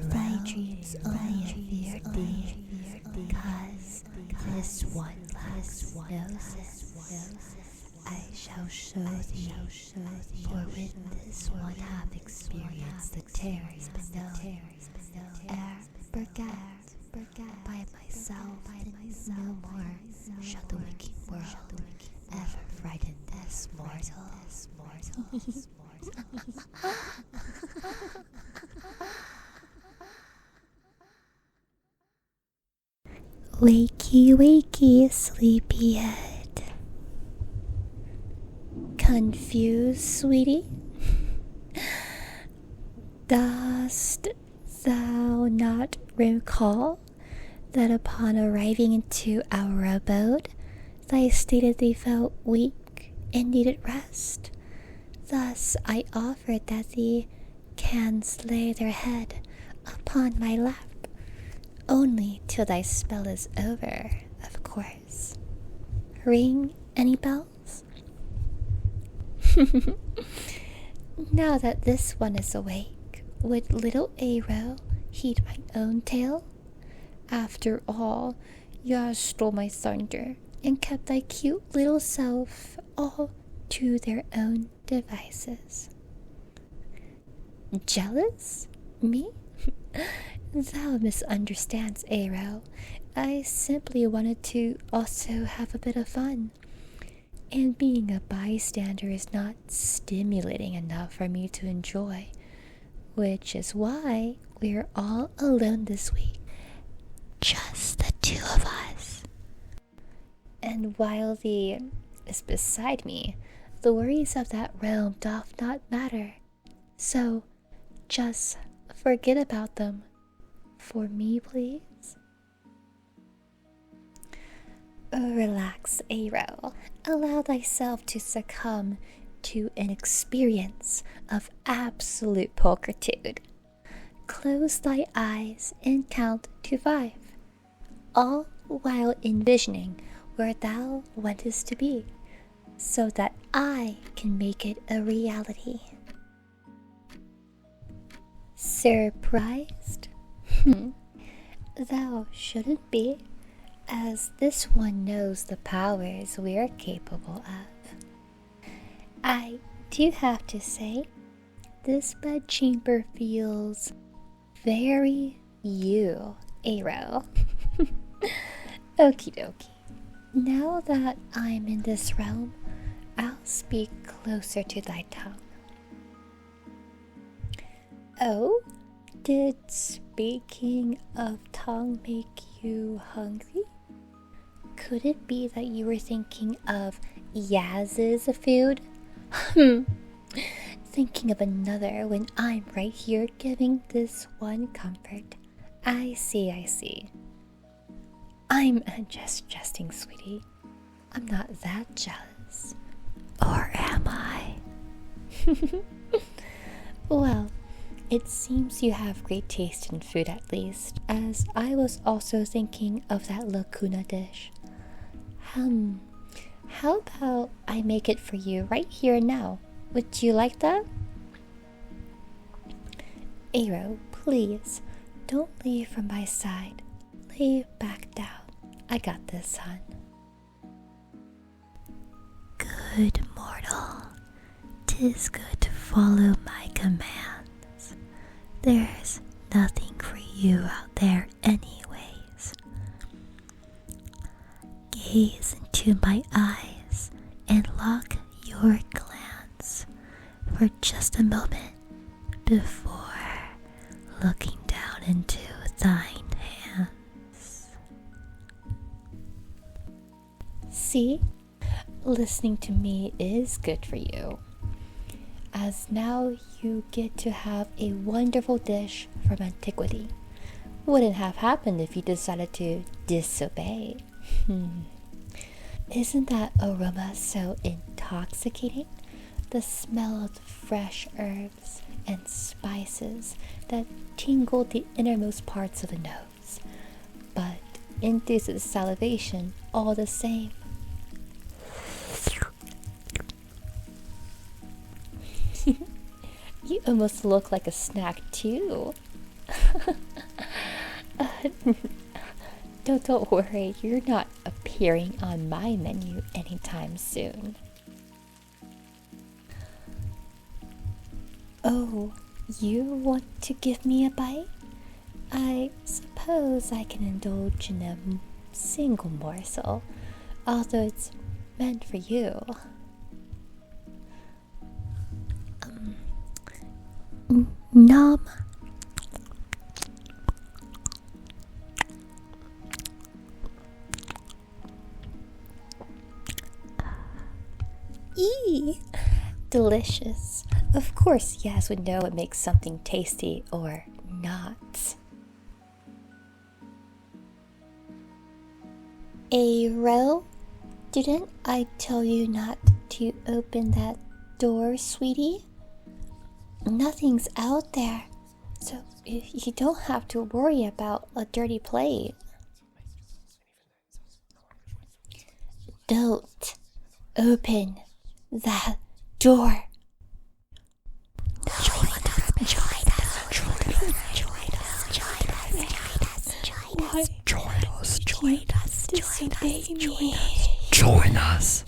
thy dreams only fear thee, cause this one knows it. I shall show thee, for with this one have experienced the terrors below. Ere forget by myself, no more shall the waking world ever frighten this mortal. Wakey, wakey, sleepyhead. Confused, sweetie? Dost thou not recall that upon arriving into our abode, thy stated thee felt weak and needed rest? Thus I offered that thee canst lay their head upon my lap, only till thy spell is over, of course. Ring any bells? Now that this one is awake, would little Aero heed my own tale? After all, ya stole my thunder and kept thy cute little self all to their own devices. Jealous? Me? Thou misunderstands, Aero. I simply wanted to also have a bit of fun. And being a bystander is not stimulating enough for me to enjoy, which is why we're all alone this week. Just the two of us. And while thee is beside me, the worries of that realm doth not matter. So, just forget about them. For me, please. Relax, Aero. Allow thyself to succumb to an experience of absolute pulchritude. Close thy eyes and count to 5, all while envisioning where thou wantest to be, so that I can make it a reality. Surprised? Thou shouldn't be, as this one knows the powers we are capable of. I do have to say, this bedchamber feels very you, Aero. Okie dokie. Now that I'm in this realm, I'll speak closer to thy tongue. Oh? Did speaking of tongue make you hungry? Could it be that you were thinking of Yaz's food? Thinking of another when I'm right here giving this one comfort. I see. I'm just jesting, sweetie. I'm not that jealous. Or am I? Well, it seems you have great taste in food at least, as I was also thinking of that lacuna dish. How about I make it for you right here and now? Would you like that? Aero, please, don't leave from my side. Lay back down. I got this, hon. Good mortal. 'Tis good to follow my commands. There's nothing for you out there anyways. Gaze into my eyes and lock your glance for just a moment before looking down into thine hands. See? Listening to me is good for you, as now you get to have a wonderful dish from antiquity. Wouldn't have happened if you decided to disobey. Isn't that aroma so intoxicating? The smell of the fresh herbs and spices that tingle the innermost parts of the nose, but induces salivation all the same. You almost look like a snack too. Don't worry, you're not appearing on my menu anytime soon. Oh, you want to give me a bite? I suppose I can indulge in a single morsel, although it's meant for you. Nom. Eee! Delicious. Of course, Yaz would know what makes something tasty or not. Aro, didn't I tell you not to open that door, sweetie? Nothing's out there, so you don't have to worry about a dirty plate. Don't open that door. Join us.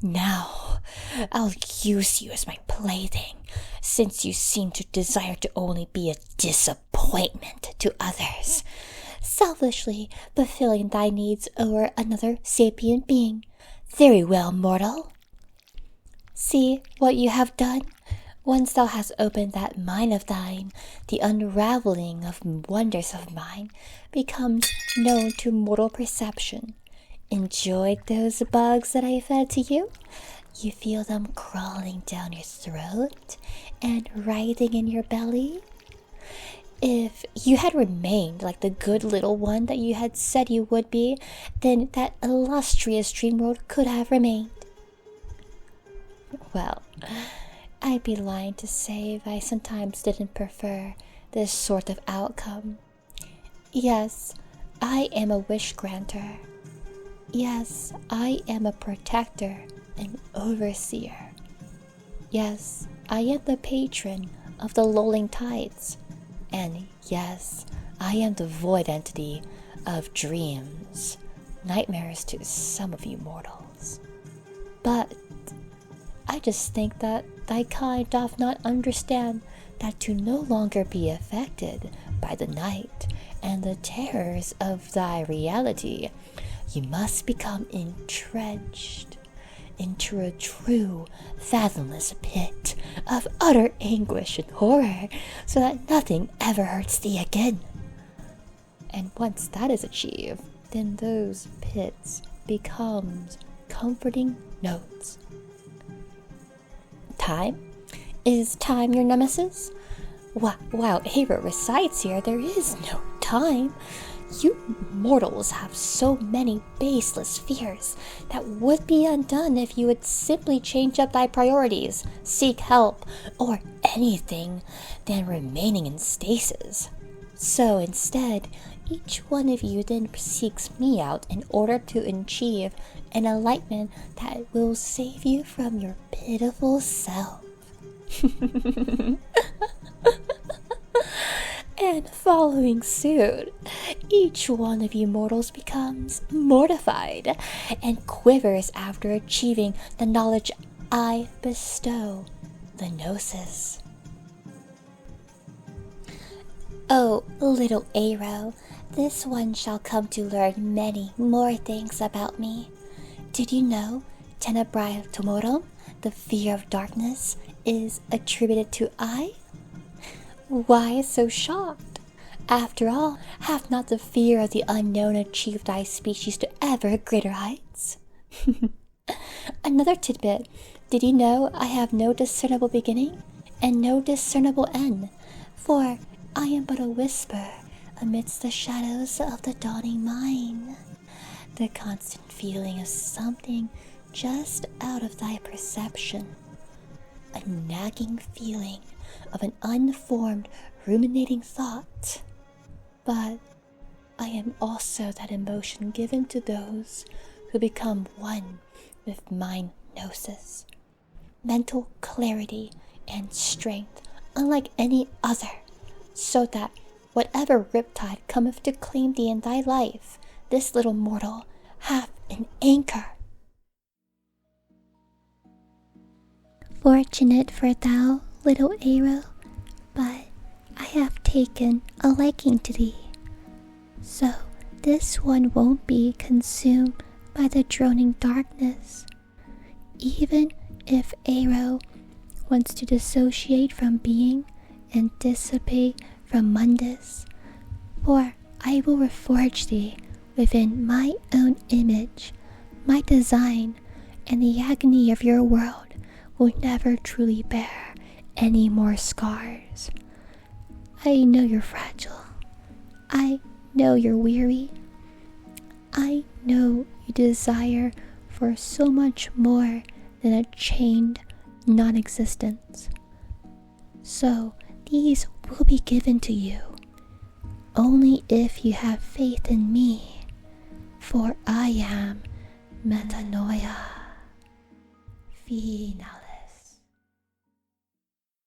Now, I'll use you as my plaything, since you seem to desire to only be a disappointment to others, selfishly fulfilling thy needs over another sapient being. Very well, mortal. See what you have done? Once thou hast opened that mind of thine, the unraveling of wonders of mine becomes known to mortal perception. Enjoyed those bugs that I fed to you? You feel them crawling down your throat and writhing in your belly? If you had remained like the good little one that you had said you would be, then that illustrious dream world could have remained. Well, I'd be lying to say if I sometimes didn't prefer this sort of outcome. Yes, I am a wish granter. Yes, I am a protector and overseer. Yes, I am the patron of the lulling tides. And yes, I am the void entity of dreams, nightmares to some of you mortals. But I just think that thy kind doth not understand that to no longer be affected by the night and the terrors of thy reality, you must become entrenched into a true, fathomless pit of utter anguish and horror, so that nothing ever hurts thee again. And once that is achieved, then those pits becomes comforting notes. Time? Is time your nemesis? While Aro resides here, there is no time. You mortals have so many baseless fears that would be undone if you would simply change up thy priorities, seek help, or anything than remaining in stasis. So instead, each one of you then seeks me out in order to achieve an enlightenment that will save you from your pitiful self. And following suit, each one of you mortals becomes mortified and quivers after achieving the knowledge I bestow, the gnosis. Oh, little Aro, this one shall come to learn many more things about me. Did you know Tenebrae Tumorum, the fear of darkness, is attributed to I? Why so shocked? After all, have not the fear of the unknown achieved thy species to ever greater heights? Another tidbit. Did you know I have no discernible beginning and no discernible end? For I am but a whisper amidst the shadows of the dawning mind. The constant feeling of something just out of thy perception. A nagging feeling of an unformed, ruminating thought. But I am also that emotion given to those who become one with mine gnosis. mental clarity and strength unlike any other, so that whatever riptide cometh to claim thee in thy life, this little mortal hath an anchor. Fortunate for thou, little arrow, but I have taken a liking to thee, so this one won't be consumed by the droning darkness. Even if arrow wants to dissociate from being and dissipate from mundus, for I will reforge thee within my own image, my design, and the agony of your world will never truly bear any more scars. I know you're fragile. I know you're weary. I know you desire for so much more than a chained non-existence. So these will be given to you, only if you have faith in me, for I am Metanoia Finale.